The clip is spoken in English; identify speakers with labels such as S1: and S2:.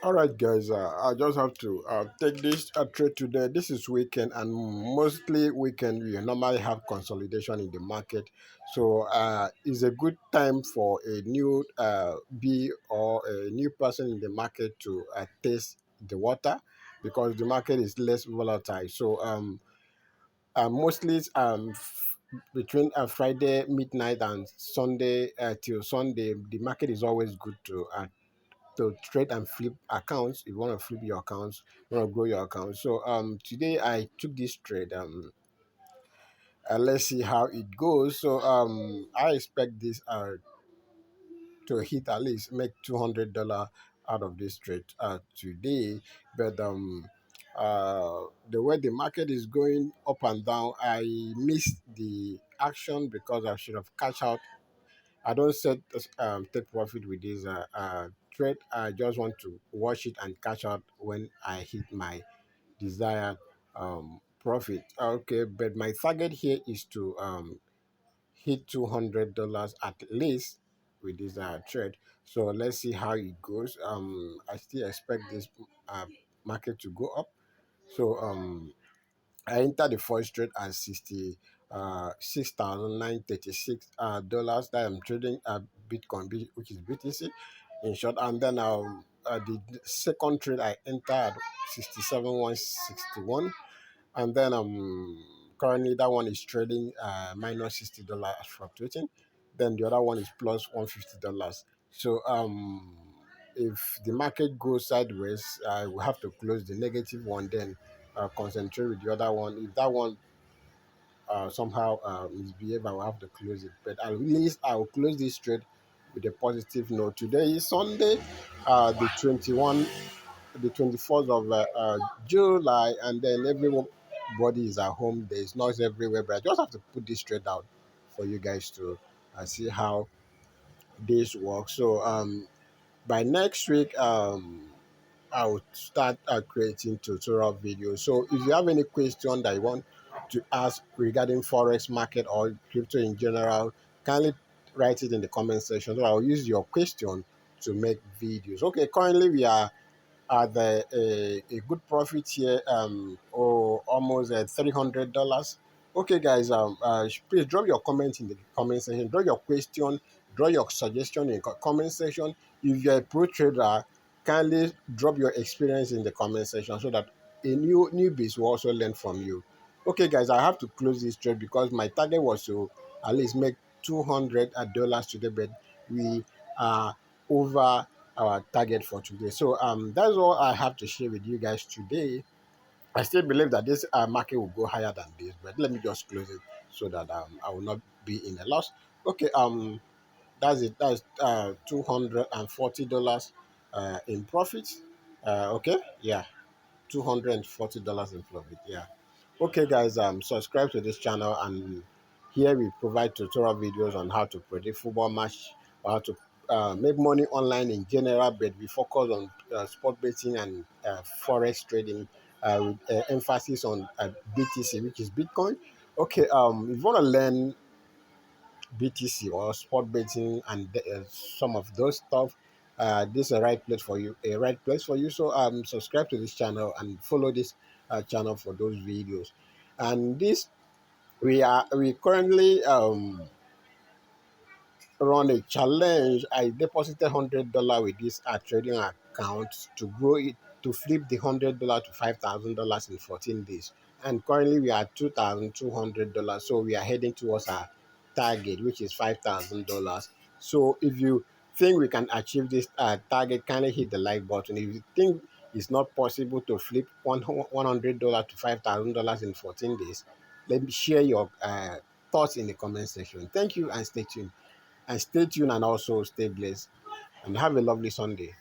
S1: All right, guys. I just have to take this trade today. This is weekend, and mostly weekend we normally have consolidation in the market. So it's a good time for a new bee or a new person in the market to taste the water because the market is less volatile. So mostly between Friday midnight and Sunday till Sunday, the market is always good to trade and flip accounts. If you want to flip your accounts, you want to grow your accounts. So today I took this trade. Let's see how it goes. So I expect this to hit at least make $200 out of this trade today. But the way the market is going up and down, I missed the action because I should have catch out. I don't set take profit with this trade. I just want to watch it and catch out when I hit my desired profit. Okay, but my target here is to hit $200 at least with this trade. So let's see how it goes. I still expect this market to go up. So I entered the first trade at 6,936 dollars that I'm trading Bitcoin, which is BTC in short. And then the second trade I entered at 67,161, and then currently that one is trading minus $60 fluctuating. Then the other one is plus $150. So if the market goes sideways, I will have to close the negative one, then concentrate with the other one. If that one somehow misbehave, I will have to close it. But at least I will close this trade with a positive note. Today is Sunday, the 24th of July, and then everybody is at home. There is noise everywhere, but I just have to put this straight out for you guys to see how this works. So by next week, I will start creating tutorial videos. So if you have any question that you want to ask regarding forex market or crypto in general, kindly write it in the comment section. So I'll use your question to make videos. Okay, currently we are at a good profit here, or almost $300. Okay, guys, please drop your comment in the comment section. Drop your question, draw your suggestion in the comment section. If you're a pro trader, kindly drop your experience in the comment section so that a newbies will also learn from you. Okay, guys, I have to close this trade because my target was to at least make $200 today, but we are over our target for today. So that's all I have to share with you guys today. I still believe that this market will go higher than this, but let me just close it so that I will not be in a loss. Okay, that's it. That's $240 in profit. Okay, yeah, $240 in profit. Yeah. Okay, guys, subscribe to this channel, and here we provide tutorial videos on how to predict football match or how to make money online in general, but we focus on sport betting and forex trading with emphasis on BTC, which is Bitcoin. Okay, if you want to learn BTC or sport betting and some of those stuff, this is a right place for you. A right place for you. So subscribe to this channel and follow this channel for those videos. And this we currently run a challenge. I deposited $100 with this trading account to grow it, to flip the $100 to $5,000 in 14 days. And currently we are $2,200. So we are heading towards our target, which is $5,000. So if you think we can achieve this target, kindly hit the like button. If you think it's not possible to flip $100 to $5,000 in 14 days, let me share your thoughts in the comment section. Thank you, and stay tuned. And stay tuned, and also stay blessed, and have a lovely Sunday.